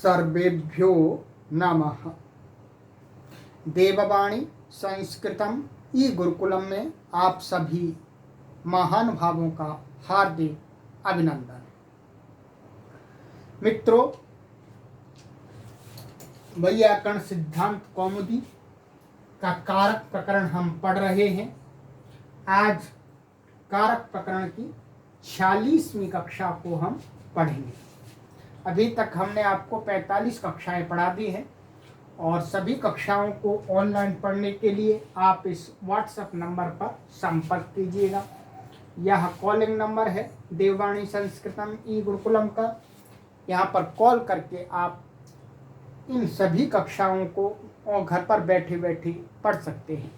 सर्वेभ्यो नमः। देववाणी संस्कृतम ई गुरुकुलम में आप सभी महानुभावों का हार्दिक अभिनंदन। मित्रों, वैयाकरण सिद्धांत कौमुदी का कारक प्रकरण हम पढ़ रहे हैं। आज कारक प्रकरण की 46वीं कक्षा को हम पढ़ेंगे। अभी तक हमने आपको 45 कक्षाएं पढ़ा दी हैं और सभी कक्षाओं को ऑनलाइन पढ़ने के लिए आप इस व्हाट्सएप नंबर पर संपर्क कीजिएगा। यह कॉलिंग नंबर है देववाणी संस्कृतम ई गुरुकुलम का। यहाँ पर कॉल करके आप इन सभी कक्षाओं को घर पर बैठे बैठे पढ़ सकते हैं।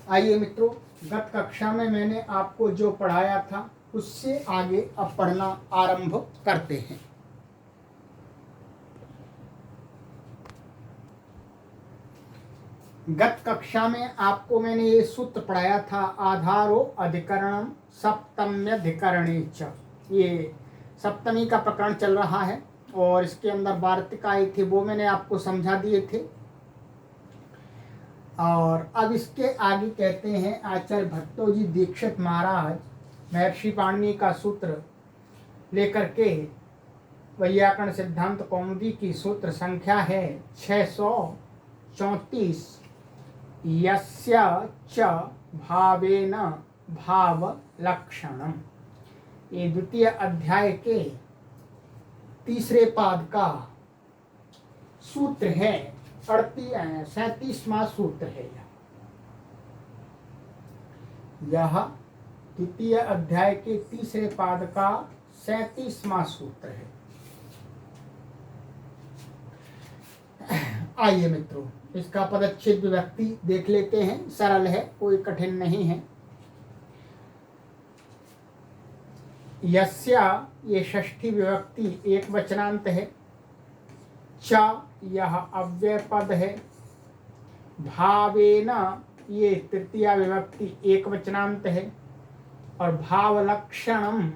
आइए मित्रों, गत कक्षा में मैंने आपको जो पढ़ाया था उससे आगे अब पढ़ना आरंभ करते हैं। गत कक्षा में आपको मैंने ये सूत्र पढ़ाया था, आधारो अधिकरणम सप्तम्यधिकरणे च। ये सप्तमी का प्रकरण चल रहा है और इसके अंदर वार्तिक आए थे, वो मैंने आपको समझा दिए थे। और अब इसके आगे कहते हैं आचार्य भट्टोजी दीक्षित महाराज महर्षि पाणिनि का सूत्र लेकर के वैयाकरण सिद्धांत कौमुदी की सूत्र संख्या है 634। यस्य च भावेन भाव लक्षणम। ये द्वितीय अध्याय के तीसरे पाद का सूत्र है। 37वां सूत्र है यह द्वितीय अध्याय के तीसरे पाद का 37वां सूत्र है। आइए मित्रों, इसका पदच्छेद विभक्ति देख लेते हैं। सरल है, कोई कठिन नहीं है। यस्या ये षष्ठी विभक्ति एक वचनांत है। च यह अव्यय पद है। भावेन ये तृतीया विभक्ति एक वचनांत है। और भावलक्षणम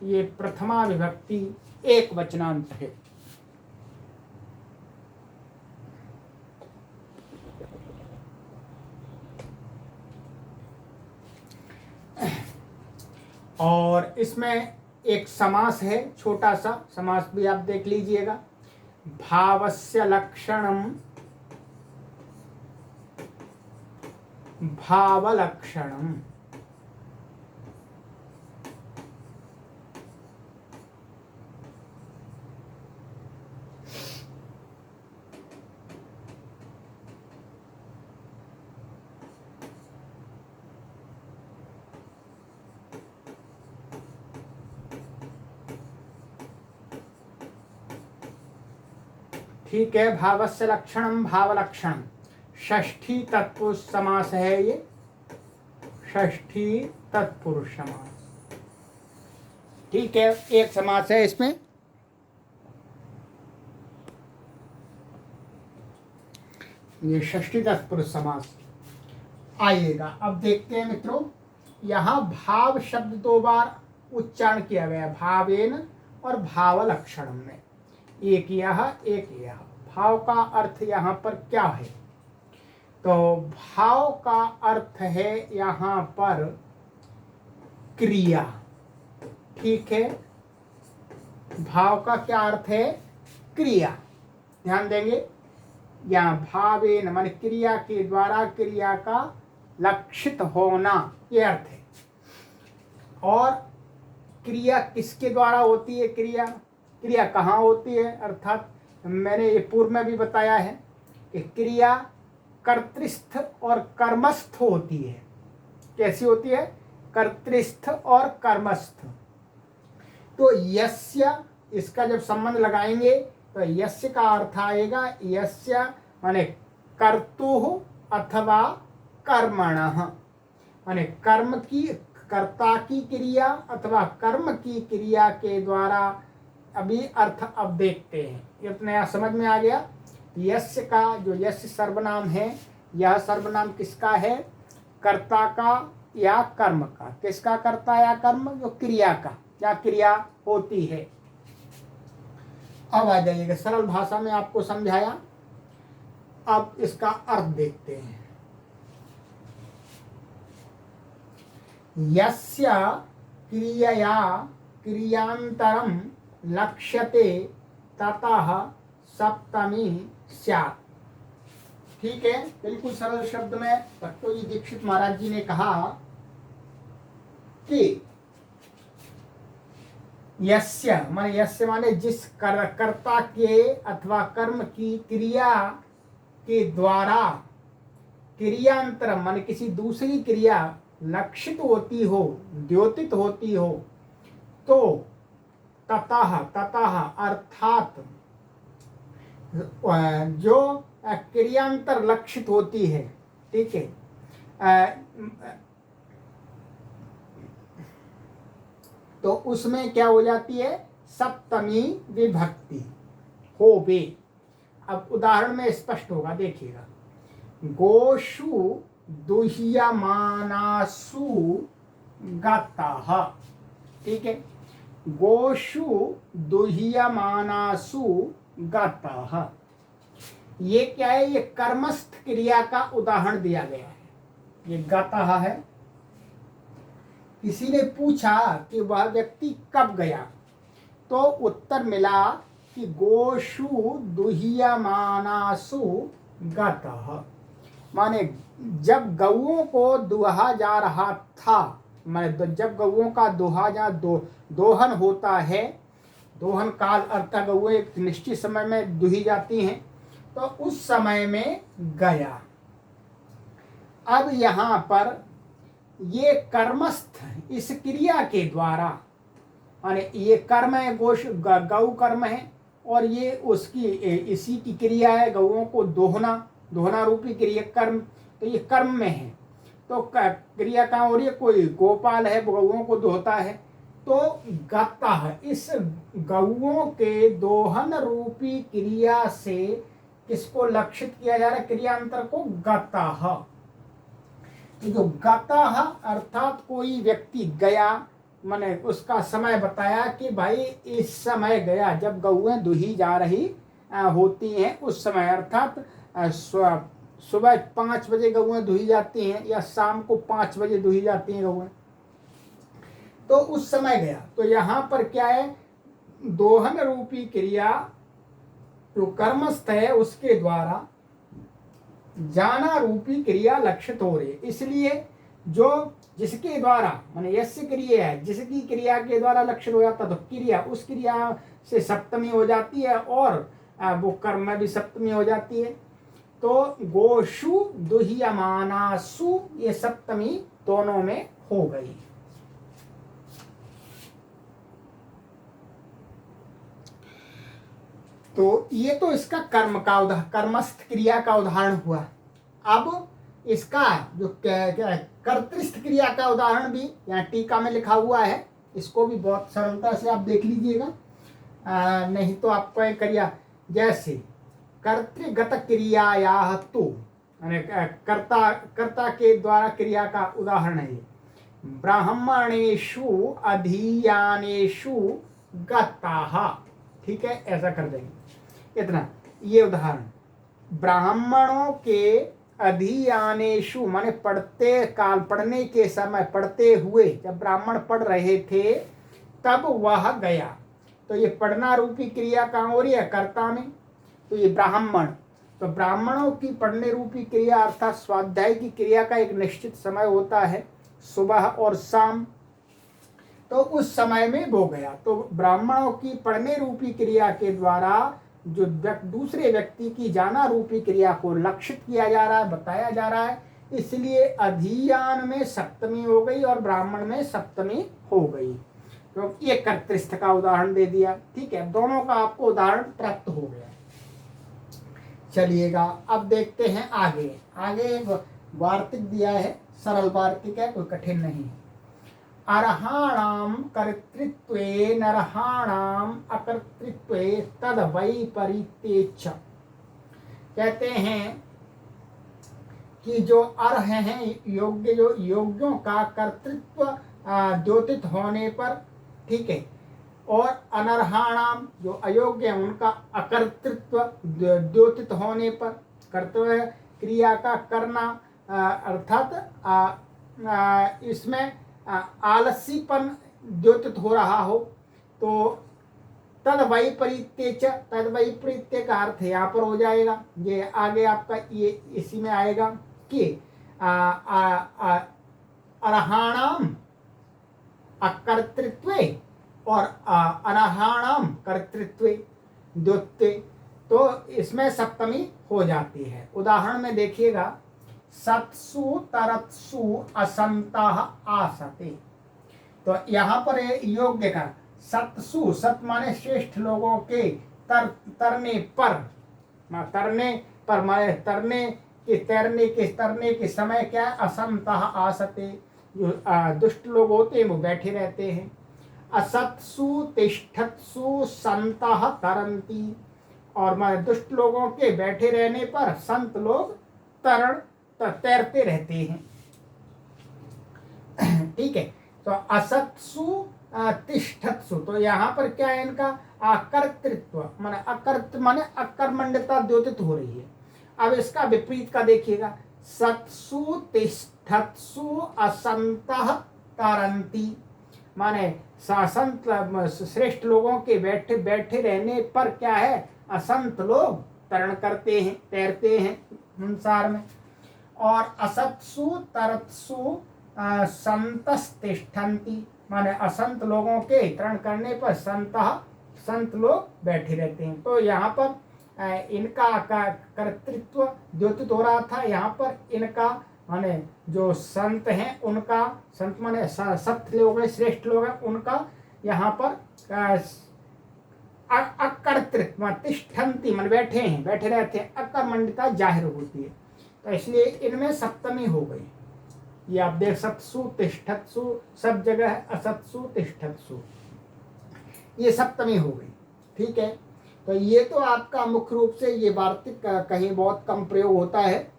ये प्रथमा विभक्ति एक वचनांत है। और इसमें एक समास है, छोटा सा समास भी आप देख लीजिएगा। भावस्य लक्षणम भावलक्षणम। ठीक है, भावस्य लक्षणम भावलक्षणम षष्ठी तत्पुरुष समास है। ये षष्ठी तत्पुरुष समास। ठीक है, एक समास है इसमें। ये षष्ठी तत्पुरुष समास आइएगा। अब देखते हैं मित्रों, यहाँ भाव शब्द 2 बार उच्चारण किया गया, भावेन और भावलक्षणम में। एक यह एक यह। भाव का अर्थ यहाँ पर क्या है? तो भाव का अर्थ है यहाँ पर क्रिया। ठीक है, भाव का क्या अर्थ है? क्रिया। ध्यान देंगे, यहाँ भावेन माने क्रिया के द्वारा क्रिया का लक्षित होना, ये अर्थ है। और क्रिया किसके द्वारा होती है? क्रिया कहाँ होती है? अर्थात मैंने ये पूर्व में भी बताया है कि क्रिया कर्तृस्थ और कर्मस्थ होती है। कैसी होती है? कर्तृस्थ और कर्मस्थ। तो यस्य, इसका जब संबंध लगाएंगे तो यस्य का अर्थ आएगा, यस्य माने कर्तुः अथवा कर्मणः, माने कर्म की, कर्ता की क्रिया अथवा कर्म की क्रिया के द्वारा। अभी अर्थ अब देखते हैं, इतना यहाँ समझ में आ गया। यस्य का जो यस्य सर्वनाम है, यह सर्वनाम किसका है? कर्ता का या कर्म का। किसका कर्ता या कर्म? जो क्रिया का या क्रिया होती है। अब आ जाइएगा, सरल भाषा में आपको समझाया, अब इसका अर्थ देखते हैं। यस्य क्रियया क्रियांतरम लक्ष्यते ततः सप्तमी स्यात्। ठीक है, बिल्कुल सरल शब्द में भट्टोजी दीक्षित महाराज जी ने कहा कि यस्य माने जिस कर्ता के अथवा कर्म की क्रिया के द्वारा क्रियांतर माने किसी दूसरी क्रिया लक्षित होती हो, द्योतित होती हो, तो ततः अर्थात जो क्रियांतर लक्षित होती है, ठीक है, तो उसमें क्या हो जाती है, सप्तमी विभक्ति हो बे। अब उदाहरण में स्पष्ट होगा, देखिएगा। गोषु दुह्यमानासु गतः, ठीक है, गोषु दुह्यमानासु गतः। ये क्या है, ये कर्मस्थ क्रिया का उदाहरण दिया गया है। ये गतः है। किसी ने पूछा कि वह व्यक्ति कब गया, तो उत्तर मिला कि गोषु दुह्यमानासु गतः, माने जब गौओं को दुहा जा रहा था, माने जब गौओं का दोहन होता है, दोहन काल अर्थात गौएं एक निश्चित समय में दुही जाती हैं, तो उस समय में गया। अब यहाँ पर ये कर्मस्थ इस क्रिया के द्वारा, माने ये कर्म है, गौ कर्म है, और ये उसकी इसी की क्रिया है, गौओं को दोहना रूपी क्रिया कर्म, तो ये कर्म में है। तो क्रिया कहाँ हो रही है, कोई गोपाल है, गौओं को दोहता है, तो गतः इस गौओं के दोहन रूपी क्रिया से किसको लक्षित किया जा रहा है, क्रियांतर को, गतः। तो जो गतः अर्थात कोई व्यक्ति गया, माने उसका समय बताया कि भाई इस समय गया, जब गौएं दुही जा रही होती हैं उस समय, अर्थात सुबह 5 बजे गौएं दुही जाती हैं या शाम को 5 बजे दुही जाती हैं गौएं, तो उस समय गया। तो यहाँ पर क्या है, दोहन रूपी क्रिया जो कर्मस्थ है उसके द्वारा जाना रूपी क्रिया लक्षित हो रही है। इसलिए जो जिसके द्वारा माने यस्य क्रिया है, जिसकी क्रिया के द्वारा लक्षित हो जाता, तो क्रिया उस क्रिया से सप्तमी हो जाती है, और वो कर्म में भी सप्तमी हो जाती है। तो गोषु दुह्यमानासु ये सप्तमी दोनों में हो गई। तो ये तो इसका कर्मस्थ क्रिया का उदाहरण हुआ। अब इसका जो कर्तृस्थ क्रिया का उदाहरण भी यहाँ टीका में लिखा हुआ है, इसको भी बहुत सरलता से आप देख लीजिएगा, नहीं तो आपको करिया, जैसे कर्तृगत क्रियाया तो कर्ता के द्वारा क्रिया का उदाहरण है। ब्राह्मणेषु अधीयानेषु गताः, ठीक है, ऐसा कर देंगे इतना। ये उदाहरण, ब्राह्मणों के अधीयानेषु माने पढ़ने के समय, पढ़ते हुए, जब ब्राह्मण पढ़ रहे थे तब वह गया। तो ये पढ़ना रूपी क्रिया कहाँ हो रही है, कर्ता में, तो ये ब्राह्मण। तो ब्राह्मणों की पढ़ने रूपी क्रिया अर्थात स्वाध्याय की क्रिया का एक निश्चित समय होता है, सुबह और शाम, तो उस समय में वो गया। तो ब्राह्मणों की पढ़ने रूपी क्रिया के द्वारा जो दूसरे व्यक्ति की जाना रूपी क्रिया को लक्षित किया जा रहा है, बताया जा रहा है, इसलिए अधीयान में सप्तमी हो गई और ब्राह्मण में सप्तमी हो गई। तो ये कर्तृस्थ का उदाहरण दे दिया, ठीक है, दोनों का आपको उदाहरण प्राप्त हो गया। चलिएगा अब देखते हैं आगे वार्तिक दिया है, सरल वार्तिक है, कोई कठिन नहीं। अर्हाणाम कर्तृत्वे नरहाणाम अकर्तृत्वे तद वैपरीत्येच। कहते हैं कि जो अर्ह हैं योग्य, जो योग्यों का कर्तृत्व द्योतित होने पर, ठीक है, और अनर्हाणाम जो अयोग्य है उनका अकर्तृत्व द्योतित होने पर, कर्तव्य क्रिया का करना अर्थात इसमें आलसीपन द्योतित हो रहा हो तो तद वैपरीत्य च, तद वैपरीत्य का अर्थ यहाँ पर हो जाएगा, ये आगे आपका ये इसी में आएगा कि अर्हाणाम अकर्तृत्वे और अनर्हाणाम कर्तृत्वे द्योत्ये, तो इसमें सप्तमी हो जाती है। उदाहरण में देखिएगा, सत्सु तरत्सु असंतः आसते, तो यहाँ पर योग्य का सत्सु, सत माने श्रेष्ठ लोगों के, तरने पर, तरने पर माने तैरने के समय क्या, असंतः आसते, जो दुष्ट लोग होते हैं वो बैठे रहते हैं। असत्सु तिष्ठत्सु संतः तरंती, और माने दुष्ट लोगों के बैठे रहने पर संत लोग तैरते रहते हैं। ठीक है, तो असत्सु तिष्ठत्सु, तो यहाँ पर क्या है, इनका अकर्तृत्व माने अकर्मण्यता द्योतित हो रही है। अब इसका विपरीत का देखिएगा, सत्सु तिष्ठत्सु असंतः तरंती, माने संत श्रेष्ठ लोगों के बैठे रहने पर क्या है, असंत लोग तरण करते हैं, तैरते हैं संसार में। और असत्सु तरत्सु संतस्तिष्ठन्ति, माने असंत लोगों के तरण करने पर संत लोग बैठे रहते हैं। तो यहाँ पर इनका कर्तृत्व द्योतित हो रहा था, यहाँ पर इनका माने जो संत हैं उनका, संत माने सत्य लोग हैं, श्रेष्ठ लोग हैं, उनका यहाँ पर अकर्तृत्व तिष्ठन्ति मन बैठे हैं, बैठे रहते हैं, अकर्मण्यता जाहिर होती है। तो इसलिए इनमें सप्तमी हो गई। ये आप देख, सत्सु तिष्ठत्सु सब जगह है, असत्सु तिष्ठत्सु, ये सप्तमी हो गई। ठीक है, तो ये तो आपका मुख्य रूप से ये वार्तिक कहीं बहुत कम प्रयोग होता है,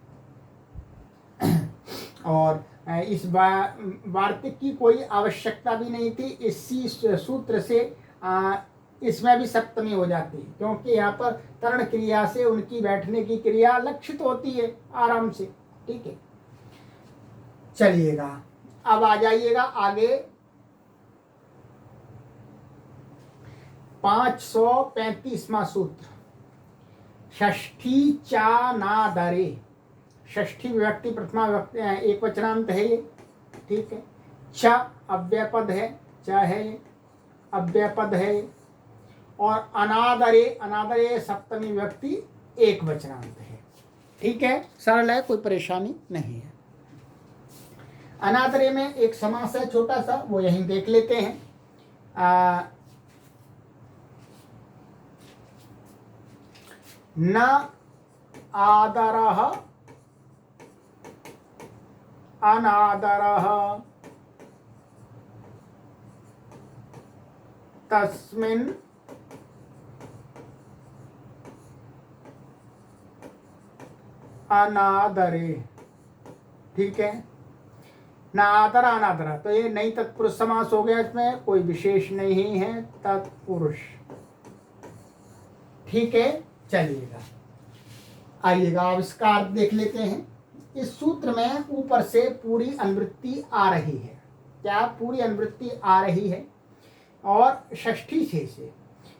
और इस वार्तिक की कोई आवश्यकता भी नहीं थी। इसी सूत्र से इसमें भी सप्तमी हो जाती है, क्योंकि यहाँ पर तरण क्रिया से उनकी बैठने की क्रिया लक्षित होती है आराम से। ठीक है, चलिएगा अब आ जाइएगा आगे 535वां सूत्र, षष्ठी चानादरे, षष्ठी विभक्ति प्रथमा विभक्ति एक वचनांत है ये। ठीक है, च अव्ययपद है, च है अव्ययपद है, और अनादरे, अनादरे सप्तमी विभक्ति एक वचनांत है। ठीक है, सरल है, कोई परेशानी नहीं है। अनादरे में एक समास है छोटा सा, वो यहीं देख लेते हैं। न आदरः अनादरः तस्मिन् अनादरे। ठीक है, न आदर अनादर, तो ये नई तत्पुरुष समास हो गया, इसमें कोई विशेष नहीं है, तत्पुरुष। ठीक है, चलिएगा आइएगा अब इसका अर्थ देख लेते हैं। इस सूत्र में ऊपर से पूरी अनुवृत्ति आ रही है, क्या पूरी अनुवृत्ति आ रही है, और षष्ठी शेषे,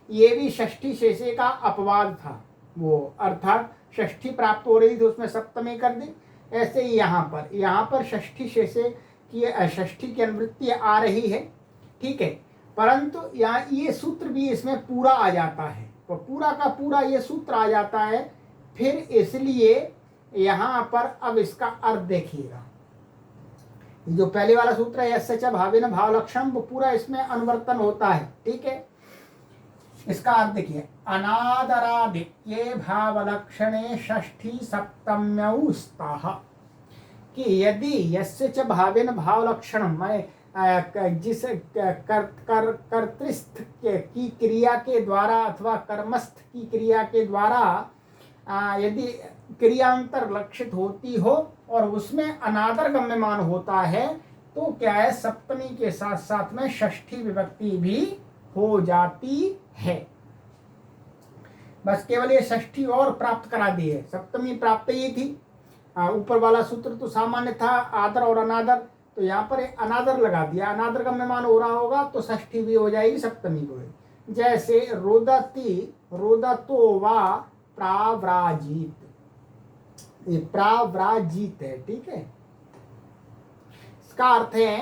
ये भी षष्ठी शेषे का अपवाद था, वो अर्थात षष्ठी प्राप्त हो रही थी उसमें सप्तमी कर दी। ऐसे ही यहाँ पर षष्ठी शेषे की, षष्ठी की अनुवृत्ति आ रही है। ठीक है, परंतु यहाँ ये सूत्र भी इसमें पूरा आ जाता है, तो पूरा का पूरा ये सूत्र आ जाता है, फिर इसलिए यहाँ पर अब इसका अर्थ देखिएगा। जो पहले वाला सूत्र है यस्य च भावेन भाव लक्षण, वो पूरा इसमें अनुवर्तन होता है। ठीक है, इसका अर्थ देखिए, अनादरादित्ये भावलक्षणे षष्ठी सप्तम्यौ स्तः, कि यदि यस्य च भावेन भावलक्षण में जिस कर्तृस्थ की क्रिया के द्वारा अथवा कर्मस्थ की क्रिया के द्वारा यदि क्रियांतर लक्षित होती हो और उसमें अनादर गम्यमान होता है, तो क्या है, सप्तमी के साथ साथ में षष्ठी विभक्ति भी हो जाती है। बस केवल ये षष्ठी और प्राप्त करा दी है, सप्तमी प्राप्त ही थी। ऊपर वाला सूत्र तो सामान्य था, आदर और अनादर, तो यहाँ पर अनादर लगा दिया, अनादर का मेहमान हो रहा होगा तो षष्ठी भी हो जाएगी, सप्तमी को भी। जैसे रोदती, रोदतो वा प्राव्राजित, ये प्राव्राजित है, ठीक है। इसका अर्थ है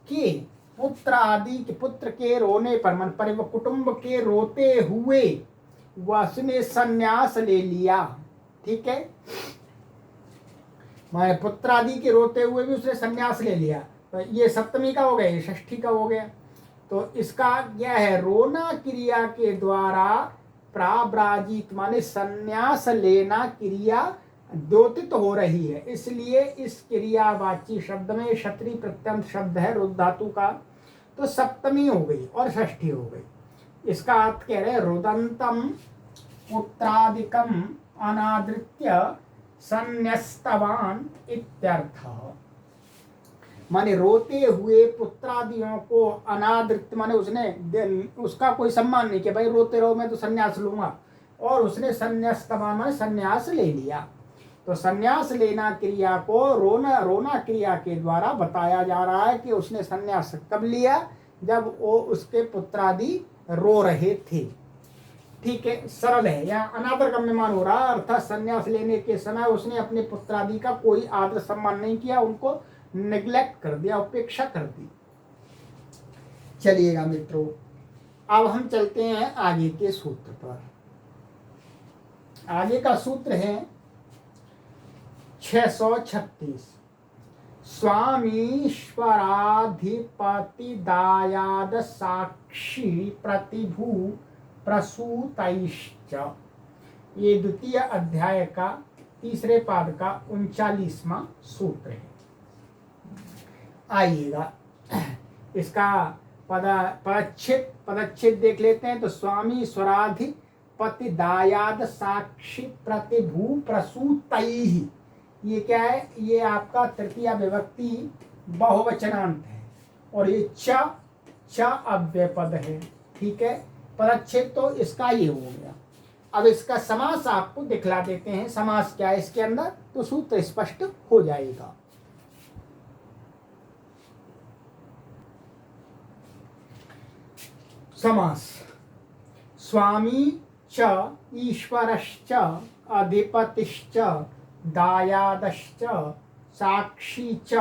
कि पुत्र आदि के, पुत्र के रोने पर, मन पर कुटुंब के रोते हुए उसने संन्यास ले लिया, ठीक है। मैं पुत्र आदि के रोते हुए भी उसने संन्यास ले लिया, तो ये सप्तमी का हो गया, ये षष्ठी का हो गया। तो इसका क्या है, रोना क्रिया के द्वारा प्राब्राजित माने संन्यास लेना क्रिया द्योतित हो रही है, इसलिए इस क्रियावाची शब्द में क्षत्रिय प्रत्यंत शब्द है रुद्ध धातु का, तो सप्तमी हो गई और षष्ठी हो गई। इसका अर्थ कह रहे रुदंतम पुत्रादिकम अनादृत्य संन्यस्तवान इत्यर्थ, माने रोते हुए पुत्रादियों को अनादृत माने उसने उसका कोई सम्मान नहीं किया, भाई रोते रहो मैं तो संन्यास लूंगा, और उसने संन्यस्तवान माने संन्यास ले लिया। तो संन्यास लेना क्रिया को रोना क्रिया के द्वारा बताया जा रहा है कि उसने संन्यास कब लिया, जब वो उसके पुत्रादि रो रहे थे, ठीक है, सरल है। यहाँ अनादर गम्यमान हो रहा है, अर्थात संन्यास लेने के समय उसने अपने पुत्रादि का कोई आदर सम्मान नहीं किया, उनको नेग्लेक्ट कर दिया, उपेक्षा कर दी। चलिएगा मित्रों, अब हम चलते हैं आगे के सूत्र पर। आगे का सूत्र है 636, स्वामीश्वराधिपतिदायाद साक्षी प्रतिभू प्रसूतैश्च, ये द्वितीय अध्याय का तीसरे पाद का 39वां सूत्र है। आइएगा इसका पदच्छेद देख लेते हैं। तो स्वामी स्वराधिपति दायाद साक्षी प्रतिभू प्रसूतैः, ये क्या है, ये आपका तृतीया विभक्ति बहुवचनांत है, और ये च अव्यय पद है, ठीक है। पदच्छेद तो इसका ये हो गया। अब इसका समास आपको दिखला देते हैं, समास क्या है इसके अंदर, तो सूत्र स्पष्ट हो जाएगा। समास, स्वामी च ईश्वरश्च अधिपतिश्च दायादश्च साक्षी च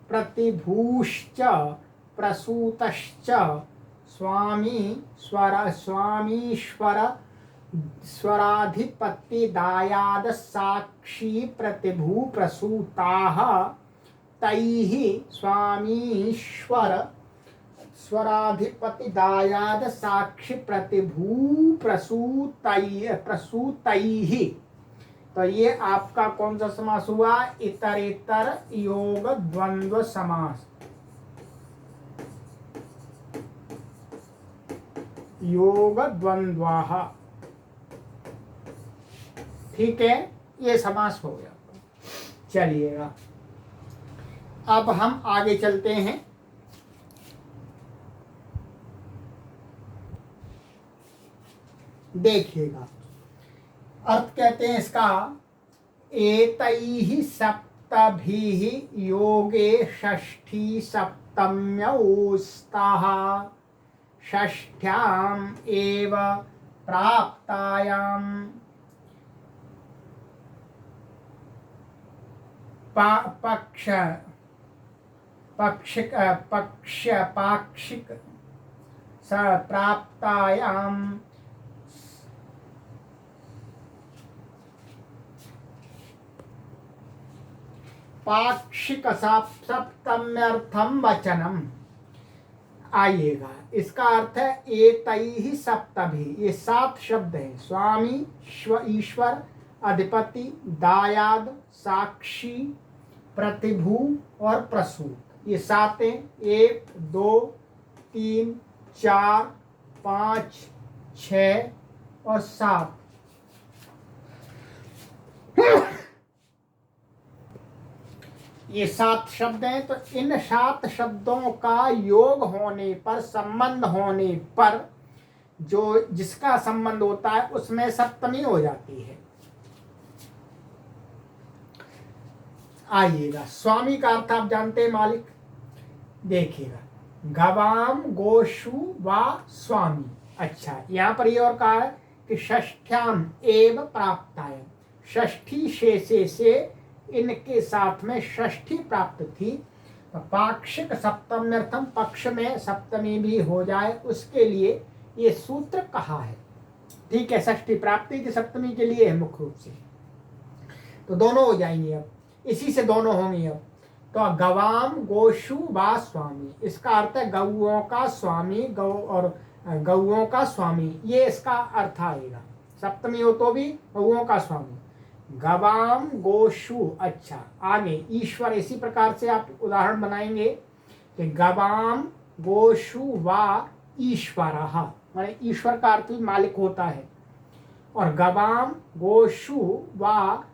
प्रतिभूश्च प्रसूतश्च स्वामीश्वर स्वराधिपति दायाद साक्षी प्रतिभू प्रसूताः तैः स्वामीश्वर स्वराधिपति दायाद साक्षी प्रतिभू प्रसूतैः। तो ये आपका कौन सा समास हुआ, इतरेतर योग द्वंद्व समास, योग द्वंद्वाः, ठीक है, ये समास हो गया। चलिएगा अब हम आगे चलते हैं। देखिएगा अर्थ कहते हैं इसका, एतैः सप्तभिः योगे षष्ठी सप्तम्यौ स्तः षष्ठ्याम् एव प्राप्तायाम् पाक्षिक प्राप्तायाम् पाक्षिक सप्तम्यर्थम वचनम। आइएगा इसका अर्थ है एतैः सप्तभिः, ये 7 शब्द हैं, स्वामी ईश्वर अधिपति दायाद साक्षी प्रतिभू और प्रसूत, ये 7 हैं। 1 2 3 4 5 6 और 7, ये 7 शब्द हैं। तो इन 7 शब्दों का योग होने पर, संबंध होने पर जो जिसका संबंध होता है उसमें सप्तमी हो जाती है। आइएगा, स्वामी का अर्थ आप जानते हैं मालिक। देखिएगा, गवाम गोशु व स्वामी। अच्छा, यहाँ पर ये और कहा है कि षष्ठ्याम एव प्राप्ताय, षष्ठी शेषे से इनके साथ में षष्ठी प्राप्त थी। तो पाक्षिक सप्तम्यर्थम, पक्ष में सप्तमी भी हो जाए उसके लिए ये सूत्र कहा है। ठीक है, षष्ठी प्राप्ति की सप्तमी के लिए है मुख्य रूप से। तो दोनों हो जाएंगे, अब इसी से दोनों होंगे। अब तो गवाम गोशु वा स्वामी, इसका अर्थ है गौओं का स्वामी, गौ और गौओं का स्वामी, ये इसका अर्थ आएगा। सप्तमी हो तो भी गौओं का स्वामी। गवाम गोशु। अच्छा, आगे ईश्वर, इसी प्रकार से आप उदाहरण बनाएंगे कि गवाम गोशु वा ईश्वरः, माने ईश्वर का अर्थ भी मालिक होता है। और गवाम गोशु वा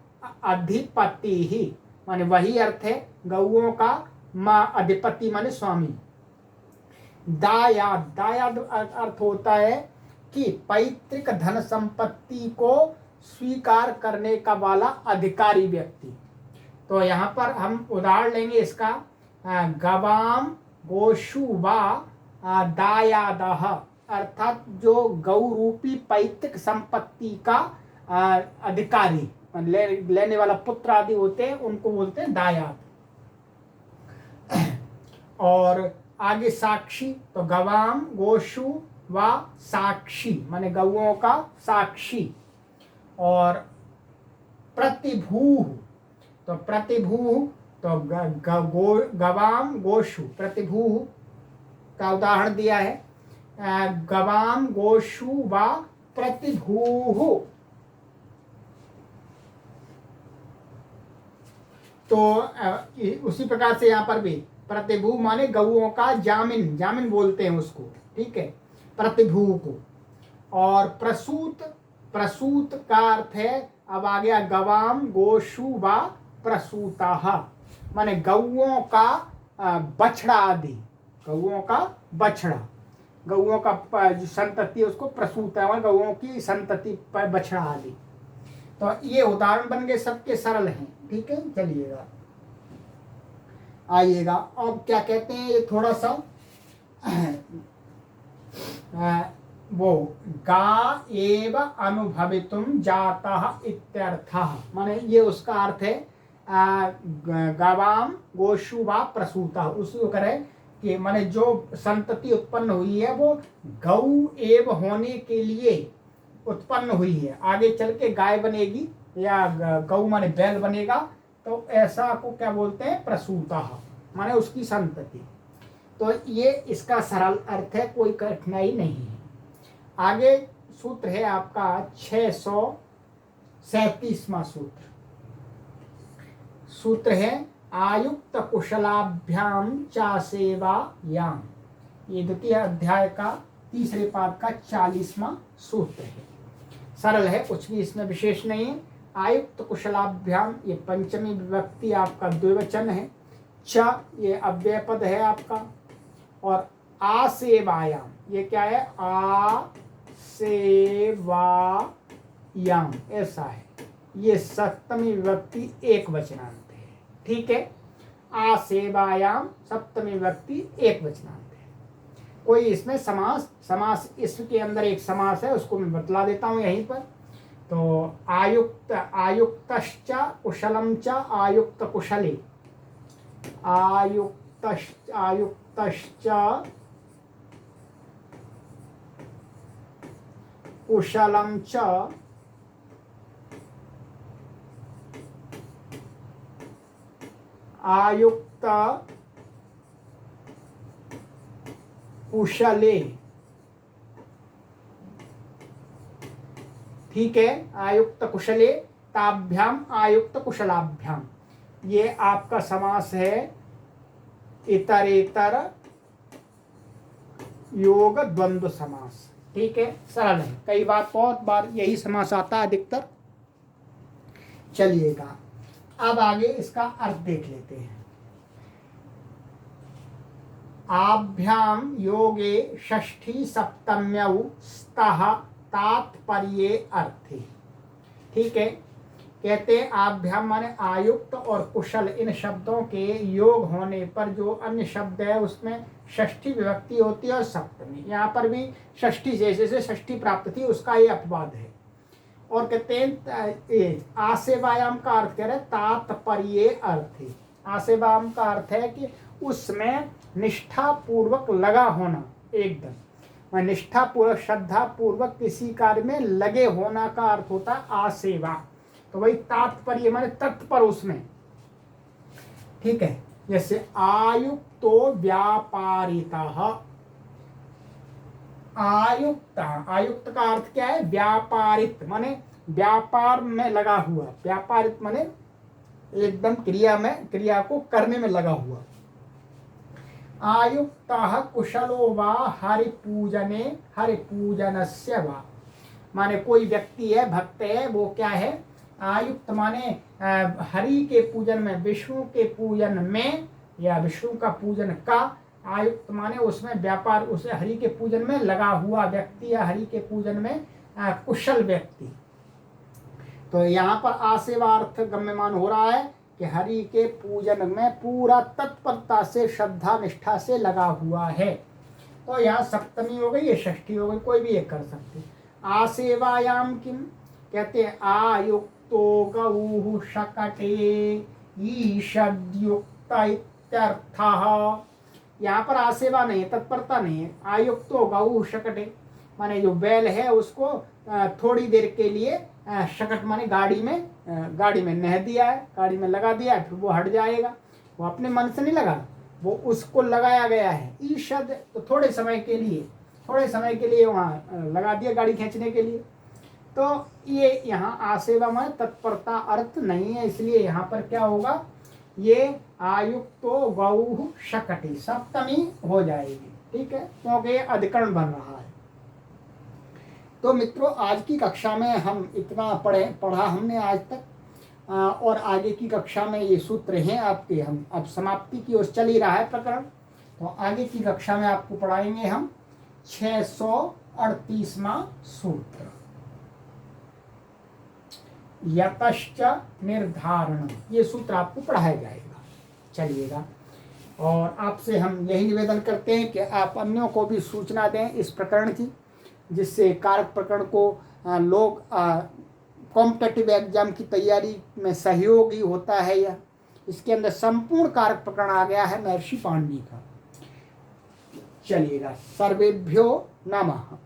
अधिपति ही, माने वही अर्थ है गौओं का माँ अधिपति माने स्वामी। दायाद, दायाद अर्थ होता है कि पैतृक धन संपत्ति को स्वीकार करने का वाला अधिकारी व्यक्ति। तो यहाँ पर हम उदाहरण लेंगे इसका, गवाम गोशु वा दायादः, अर्थात जो गौ रूपी पैतृक संपत्ति का अधिकारी, लेने वाला पुत्र आदि होते हैं, उनको बोलते हैं दायाद। और आगे साक्षी, तो गवाम गोशु व साक्षी, माने गौओं का साक्षी। और प्रतिभूः, तो प्रतिभूः, तो गवाम गोशु, प्रतिभूः का उदाहरण दिया है, गवाम गोशु व प्रतिभूः। तो उसी प्रकार से यहाँ पर भी प्रतिभू माने गौओं का जामिन, जामिन बोलते हैं उसको। ठीक है, प्रतिभू को। और प्रसूत, प्रसूत का अर्थ है, अब आ गया गवाम गोशु व प्रसूतः, माने गौओं का बछड़ा आदि, गौओं का बछड़ा, गौओं का जो संतति है उसको प्रसूत है, गौओं की संतति बछड़ा आदि। तो ये उदाहरण बन गए, सबके सरल हैं। ठीक है, चलिएगा आइएगा। अब क्या कहते हैं, ये थोड़ा सा वो गा एव अनुभवितुम जातः इत्यर्थः, माने ये उसका अर्थ है गवाम गोशु वा प्रसूतः, उसको करें कि माने जो संतति उत्पन्न हुई है वो गौ एव होने के लिए उत्पन्न हुई है, आगे चल के गाय बनेगी या गौ माने बैल बनेगा, तो ऐसा को क्या बोलते हैं, प्रसूतः, माने उसकी संतति। तो ये इसका सरल अर्थ है, कोई कठिनाई नहीं है। आगे सूत्र है आपका 637वां सूत्र। सूत्र है आयुक्त कुशलाभ्याम चा सेवायाम, ये द्वितीय अध्याय का तीसरे पाद का 40वां सूत्र है। सरल है, कुछ भी इसमें विशेष नहीं है। आयुक्त कुशलाभ्याम, ये पंचमी विभक्ति आपका द्विवचन है। च ये अव्यय पद है आपका। और आसेवायाम, ये क्या है, आसेवायाम, ऐसा है। ये सप्तमी विभक्ति एक वचनांत है। ठीक है, आसेवायाम सप्तमी विभक्ति एक वचनांत है। कोई इसमें समास इसके अंदर एक समास है, उसको मैं बतला देता हूँ यहीं पर। तो आयुक्त, आयुक्तश्च कुशलम च आयुक्त कुशले, आयुक्तश्च कुशलम च आयुक्त कुशले। ठीक है, आयुक्त कुशले ताभ्याम आयुक्त कुशलाभ्याम, ये आपका समास है इतरेतर योग द्वंद्व समास। ठीक है, सरल है, कई बार बहुत बार यही समास आता है अधिकतर। चलिएगा अब आगे इसका अर्थ देख लेते हैं। आभ्याम योगे षष्ठी सप्तम्यौ स्तः तात्पर्ये अर्थे। ठीक है, कहते हैं आभ्याम माने आयुक्त और कुशल, इन शब्दों के योग होने पर जो अन्य शब्द है उसमें षष्ठी विभक्ति होती है और सप्तमी। यहाँ पर भी षष्ठी जैसे षष्ठी प्राप्त थी उसका ये अपवाद है। और कहते हैं आसेवायाम का अर्थ कह रहे तात्पर्ये अर्थे। आसेवायाम का अर्थ है कि उसमें निष्ठा पूर्वक लगा होना, एकदम निष्ठा पूर्वक श्रद्धा पूर्वक किसी कार्य में लगे होना का अर्थ होता है आसेवा। तो वही तात्पर्य माने तत्पर उसमें। ठीक है, जैसे आयुक्तो व्यापारितः। आयुक्त का अर्थ क्या है? व्यापारित माने व्यापार में लगा हुआ, व्यापारित माने एकदम क्रिया को करने में लगा हुआ। आयुक्तः कुशलो वा हरिपूजने हरिपूजनस्य वा, माने कोई व्यक्ति है, भक्त है, वो क्या है? आयुक्त माने हरि के पूजन में, विष्णु के पूजन में या विष्णु का पूजन का आयुक्त माने उसमें व्यापार, उसे हरि के पूजन में लगा हुआ व्यक्ति या हरि के पूजन में कुशल व्यक्ति। तो यहाँ पर आसेवार्थ गम्यमान हो रहा है कि हरि के पूजन में पूरा तत्परता से श्रद्धा निष्ठा से लगा हुआ है। तो यहाँ सप्तमी हो गई, ये षष्ठी हो गई, कोई भी एक कर सकते। आसेवायाम किम, कहते हैं आयुक्तो गौः शकटे ईषद्युक्त इत्यर्थः। यहाँ पर आसेवा नहीं है, तत्परता नहीं है। आयुक्तो गौः शकटे माने जो बैल है उसको थोड़ी देर के लिए शकट माने गाड़ी में नह दिया है, गाड़ी में लगा दिया है, फिर वो हट जाएगा। वो अपने मन से नहीं लगा, वो उसको लगाया गया है। ईषद तो थोड़े समय के लिए वहाँ लगा दिया गाड़ी खींचने के लिए। तो ये यहाँ आसेवा में तत्परता अर्थ नहीं है, इसलिए यहाँ पर क्या होगा? ये आयुक्तो गौः शकटे सप्तमी हो जाएगी। ठीक है, क्योंकि अधिकरण बन रहा है। तो मित्रों, आज की कक्षा में हम इतना पढ़ा हमने आज तक, और आगे की कक्षा में ये सूत्र हैं आपके, हम अब समाप्ति की ओर चल ही रहा है प्रकरण। तो आगे की कक्षा में आपको पढ़ाएंगे हम 638वां सूत्र, यतश्च निर्धारण। ये सूत्र आपको पढ़ाया जाएगा। चलिएगा, और आपसे हम यही निवेदन करते हैं कि आप अन्यों को भी सूचना दें इस प्रकरण की, जिससे कारक प्रकरण को लोग कॉम्पिटिटिव एग्जाम की तैयारी में सहयोगी होता है। यह इसके अंदर संपूर्ण कारक प्रकरण आ गया है महर्षि पाणिनि का। चलिएगा, सर्वेभ्यो नमः।